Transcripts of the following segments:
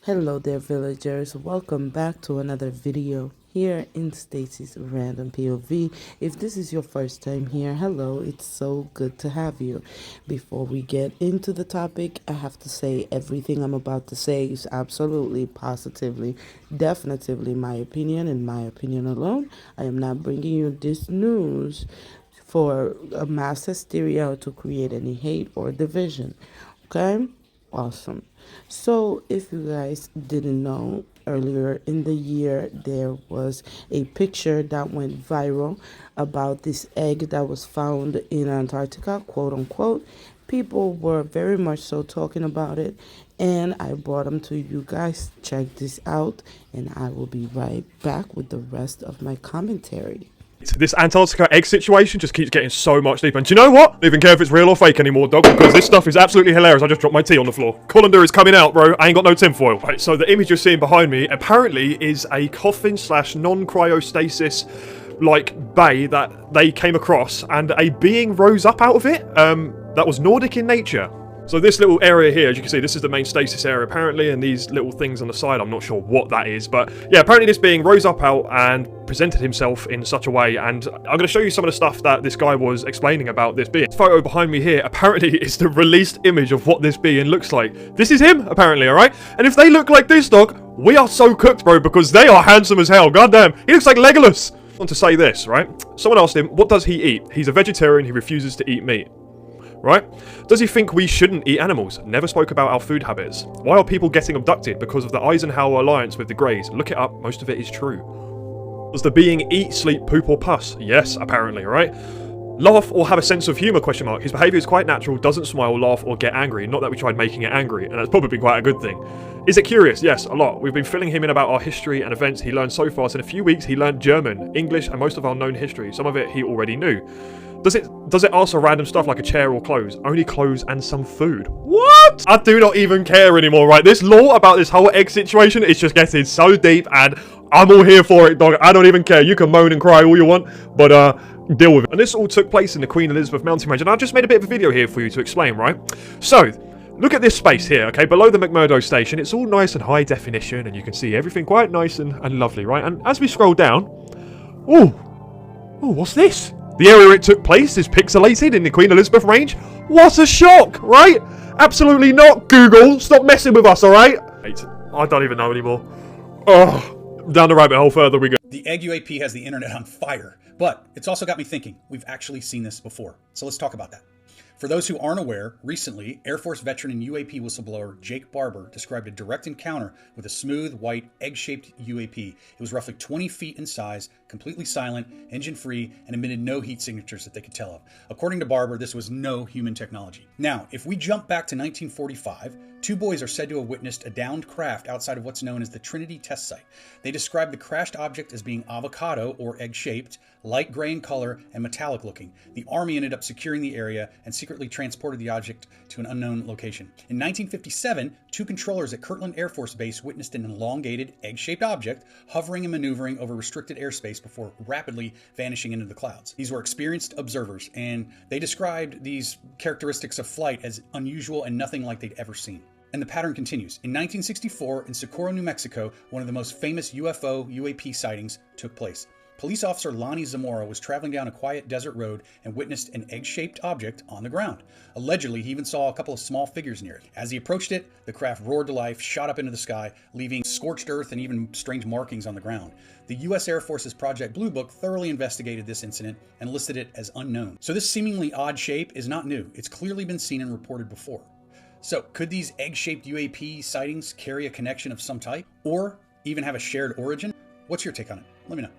Hello there, villagers. Welcome back to another video here in Stacy's Random POV. If this is your first time here, hello, it's so good to have you. Before we get into the topic, I have to say everything I'm about to say is absolutely, positively, definitively my opinion and my opinion alone. I am not bringing you this news for a mass hysteria or to create any hate or division. Okay? Awesome. So, if you guys didn't know, earlier in the year there was a picture that went viral about this egg that was found in Antarctica, quote unquote. People were very much so talking about it, and I brought them to you guys. Check this out, and I will be right back with the rest of my commentary. This Antarctica egg situation just keeps getting so much deeper. And do you know what? I don't even care if it's real or fake anymore, dog, because this stuff is absolutely hilarious. I just dropped my tea on the floor. Colander is coming out, bro. I ain't got no tinfoil. Right, so the image you're seeing behind me apparently is a coffin slash non-cryostasis like bay that they came across, and a being rose up out of it that was Nordic in nature. So this little area here, as you can see, this is the main stasis area apparently, and these little things on the side, I'm not sure what that is, but yeah, apparently this being rose up out and presented himself in such a way, and I'm going to show you some of the stuff that this guy was explaining about this being. This photo behind me here apparently is the released image of what this being looks like. This is him, apparently, alright? And if they look like this, dog, we are so cooked, bro, because they are handsome as hell. Goddamn, he looks like Legolas. I want to say this, right? Someone asked him, what does he eat? He's a vegetarian, he refuses to eat meat. Right? Does he think we shouldn't eat animals? Never spoke about our food habits. Why are people getting abducted? Because of the Eisenhower alliance with the Greys. Look it up, most of it is true. Does the being eat, sleep, poop or puss? Yes, apparently, right? Laugh or have a sense of humour, question mark. His behaviour is quite natural, doesn't smile, laugh or get angry. Not that we tried making it angry, and that's probably quite a good thing. Is it curious? Yes, a lot. We've been filling him in about our history and events he learned so fast. In a few weeks he learned German, English and most of our known history. Some of it he already knew. Does it ask for random stuff like a chair or clothes? Only clothes and some food. What? I do not even care anymore, right? This lore about this whole egg situation is just getting so deep, and I'm all here for it, dog. I don't even care. You can moan and cry all you want, but deal with it. And this all took place in the Queen Elizabeth mountain range, and I've just made a bit of a video here for you to explain, right? So, look at this space here, okay? Below the McMurdo station, it's all nice and high definition, and you can see everything quite nice and lovely, right? And as we scroll down, oh, what's this? The area it took place is pixelated in the Queen Elizabeth range. What a shock, right? Absolutely not, Google. Stop messing with us, alright? I don't even know anymore. Oh, down the rabbit hole further we go. The egg UAP has the internet on fire, but it's also got me thinking, we've actually seen this before. So let's talk about that. For those who aren't aware, recently, Air Force veteran and UAP whistleblower Jake Barber described a direct encounter with a smooth, white, egg-shaped UAP. It was roughly 20 feet in size, completely silent, engine-free, and emitted no heat signatures that they could tell of. According to Barber, this was no human technology. Now, if we jump back to 1945, two boys are said to have witnessed a downed craft outside of what's known as the Trinity test site. They described the crashed object as being avocado or egg-shaped, light gray in color, and metallic looking. The Army ended up securing the area and secretly transported the object to an unknown location. In 1957, two controllers at Kirtland Air Force Base witnessed an elongated, egg-shaped object hovering and maneuvering over restricted airspace before rapidly vanishing into the clouds. These were experienced observers, and they described these characteristics of flight as unusual and nothing like they'd ever seen. And the pattern continues. In 1964, in Socorro, New Mexico, one of the most famous UFO UAP sightings took place. Police officer Lonnie Zamora was traveling down a quiet desert road and witnessed an egg-shaped object on the ground. Allegedly, he even saw a couple of small figures near it. As he approached it, the craft roared to life, shot up into the sky, leaving scorched earth and even strange markings on the ground. The U.S. Air Force's Project Blue Book thoroughly investigated this incident and listed it as unknown. So this seemingly odd shape is not new. It's clearly been seen and reported before. So could these egg-shaped UAP sightings carry a connection of some type, or even have a shared origin? What's your take on it? Let me know.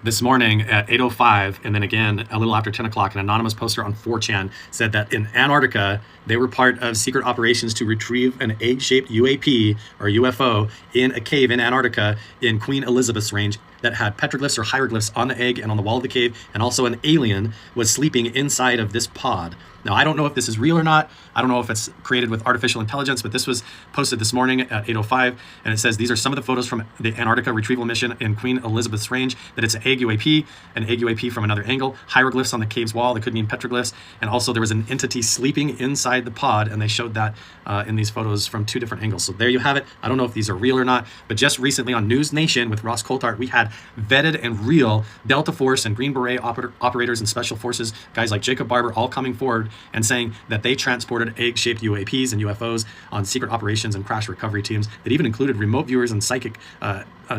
This morning at 8:05, and then again a little after 10 o'clock, an anonymous poster on 4chan said that in Antarctica, they were part of secret operations to retrieve an egg-shaped UAP or UFO in a cave in Antarctica in Queen Elizabeth's range. that had petroglyphs or hieroglyphs on the egg and on the wall of the cave, and also an alien was sleeping inside of this pod. Now, I don't know if this is real or not. I don't know if it's created with artificial intelligence, but this was posted this morning at 8:05, and it says these are some of the photos from the Antarctica retrieval mission in Queen Elizabeth's Range, that it's an egg UAP from another angle, hieroglyphs on the cave's wall that could mean petroglyphs, and also there was an entity sleeping inside the pod, and they showed that in these photos from 2 different angles. So there you have it. I don't know if these are real or not, but just recently on News Nation with Ross Coulthart, we had vetted and real Delta Force and Green Beret operators and Special Forces, guys like Jacob Barber, all coming forward and saying that they transported egg-shaped UAPs and UFOs on secret operations and crash recovery teams that even included remote viewers and psychic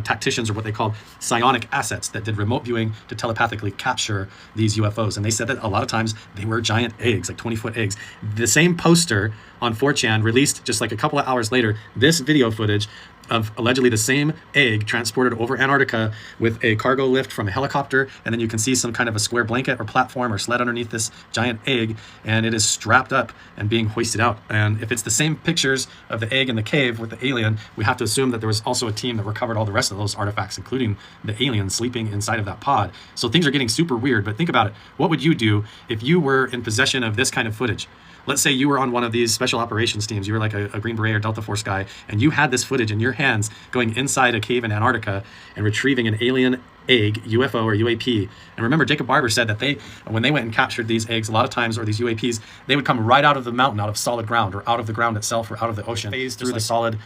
tacticians, or what they called psionic assets, that did remote viewing to telepathically capture these UFOs. And they said that a lot of times they were giant eggs, like 20-foot eggs. The same poster on 4chan released just like a couple of hours later this video footage of allegedly the same egg transported over Antarctica with a cargo lift from a helicopter, and then you can see some kind of a square blanket or platform or sled underneath this giant egg, and it is strapped up and being hoisted out. And if it's the same pictures of the egg in the cave with the alien, we have to assume that there was also a team that recovered all the rest of those artifacts, including the alien sleeping inside of that pod. So things are getting super weird, but think about it. What would you do if you were in possession of this kind of footage? Let's say you were on one of these special operations teams. You were like a Green Beret or Delta Force guy, and you had this footage in your hands going inside a cave in Antarctica and retrieving an alien egg, UFO or UAP. And remember, Jacob Barber said that when they went and captured these eggs, a lot of times, or these UAPs, they would come right out of the mountain, out of solid ground, or out of the ground itself, or out of the ocean, phase through the solid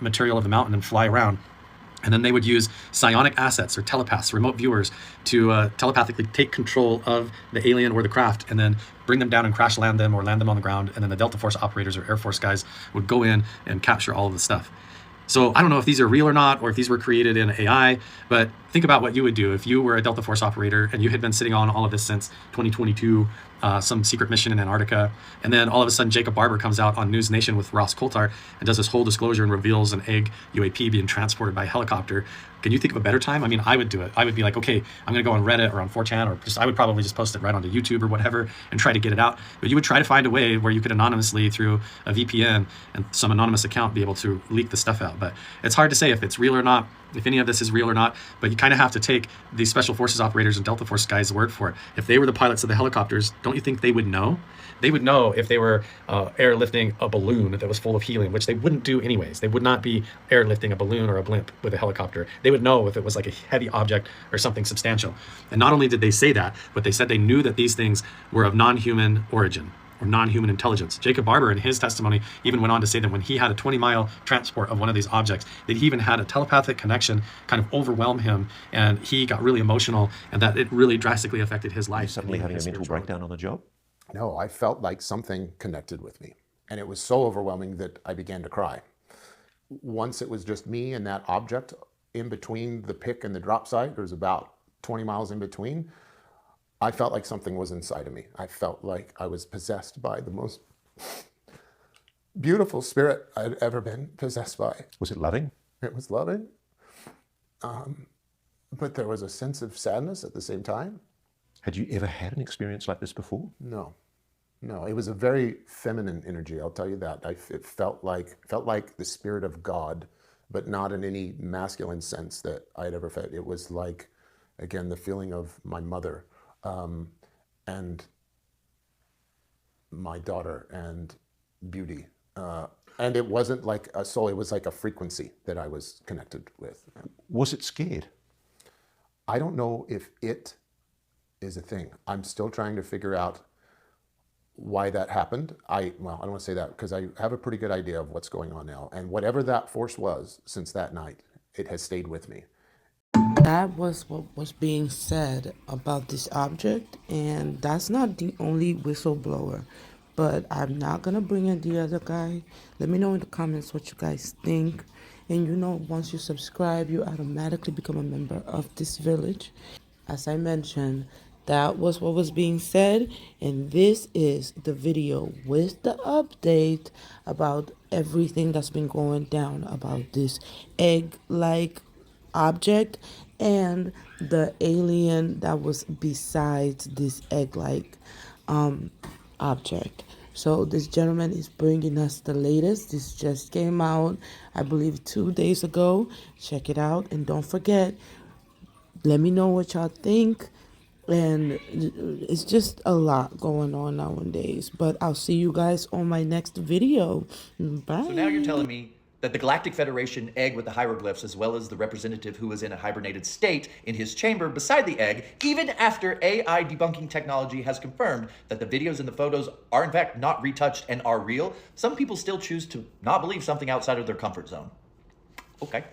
material of the mountain and fly around. And then they would use psionic assets or telepaths, remote viewers, to telepathically take control of the alien or the craft, and then bring them down and crash land them or land them on the ground. And then the Delta Force operators or Air Force guys would go in and capture all of the stuff. So I don't know if these are real or not, or if these were created in AI, but think about what you would do if you were a Delta Force operator and you had been sitting on all of this since 2022, some secret mission in Antarctica, and then all of a sudden Jacob Barber comes out on News Nation with Ross Coulthart and does this whole disclosure and reveals an egg UAP being transported by a helicopter. Can you think of a better time? I mean, I would do it. I would be like, okay, I'm going to go on Reddit or on 4chan, or I would probably just post it right onto YouTube or whatever and try to get it out. But you would try to find a way where you could anonymously, through a VPN and some anonymous account, be able to leak the stuff out. But it's hard to say if it's real or not, if any of this is real or not, but you kind of have to take these Special Forces operators and Delta Force guys' word for it. If they were the pilots of the helicopters, don't you think they would know? They would know if they were airlifting a balloon that was full of helium, which they wouldn't do anyways. They would not be airlifting a balloon or a blimp with a helicopter. They would know if it was like a heavy object or something substantial. And not only did they say that, but they said they knew that these things were of non-human origin or non-human intelligence. Jacob Barber, in his testimony, even went on to say that when he had a 20-mile transport of one of these objects, that he even had a telepathic connection kind of overwhelm him, and he got really emotional, and that it really drastically affected his life. Suddenly having a mental breakdown on the job? No, I felt like something connected with me. And it was so overwhelming that I began to cry. Once it was just me and that object in between the pick and the drop site, there was about 20 miles in between, I felt like something was inside of me. I felt like I was possessed by the most beautiful spirit I'd ever been possessed by. Was it loving? It was loving. But there was a sense of sadness at the same time. Had you ever had an experience like this before? No, it was a very feminine energy. I'll tell you that. It felt like the spirit of God, but not in any masculine sense that I had ever felt. It was like, again, the feeling of my mother and my daughter and beauty. And it wasn't like a soul, it was like a frequency that I was connected with. Was it scared? I don't know if it is a thing. I'm still trying to figure out why that happened. I don't want to say that because I have a pretty good idea of what's going on now. And whatever that force was since that night, it has stayed with me. That was what was being said about this object, and that's not the only whistleblower. But I'm not gonna bring in the other guy. Let me know in the comments what you guys think. And once you subscribe, you automatically become a member of this village. As I mentioned, that was what was being said, and this is the video with the update about everything that's been going down about this egg-like object and the alien that was besides this egg-like object. So this gentleman is bringing us the latest. This just came out, I believe, 2 days ago. Check it out, and don't forget, Let me know what y'all think. And it's just a lot going on nowadays. But I'll see you guys on my next video. Bye. So now you're telling me that the Galactic Federation egg with the hieroglyphs, as well as the representative who was in a hibernated state in his chamber beside the egg, even after AI debunking technology has confirmed that the videos and the photos are in fact not retouched and are real, some people still choose to not believe something outside of their comfort zone. Okay.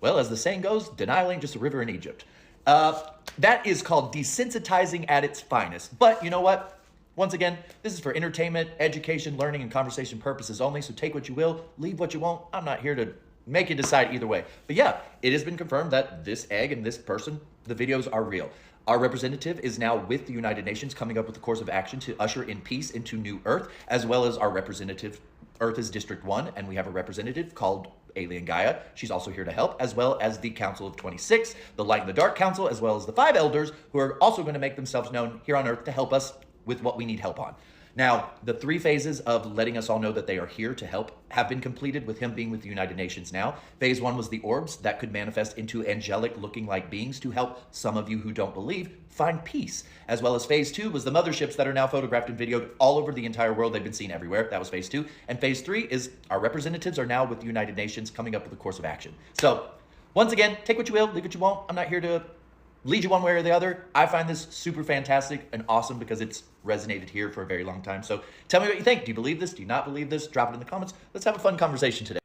Well, as the saying goes, denial ain't just a river in Egypt. That is called desensitizing at its finest. But you know what? Once again, this is for entertainment, education, learning, and conversation purposes only, so take what you will, leave what you won't. I'm not here to make you decide either way. But yeah, it has been confirmed that this egg and this person, the videos are real. Our representative is now with the United Nations coming up with a course of action to usher in peace into New Earth, as well as our representative, Earth is District 1, and we have a representative called Alien Gaia. She's also here to help, as well as the Council of 26, the Light and the Dark Council, as well as the 5 elders, who are also going to make themselves known here on Earth to help us with what we need help on. Now, the 3 phases of letting us all know that they are here to help have been completed with him being with the United Nations now. Phase 1 was the orbs that could manifest into angelic looking like beings to help some of you who don't believe find peace. As well as phase 2 was the motherships that are now photographed and videoed all over the entire world. They've been seen everywhere. That was phase 2. And phase 3 is our representatives are now with the United Nations coming up with a course of action. So once again, take what you will, leave what you won't. I'm not here to lead you one way or the other. I find this super fantastic and awesome because it's resonated here for a very long time. So tell me what you think. Do you believe this? Do you not believe this? Drop it in the comments. Let's have a fun conversation today.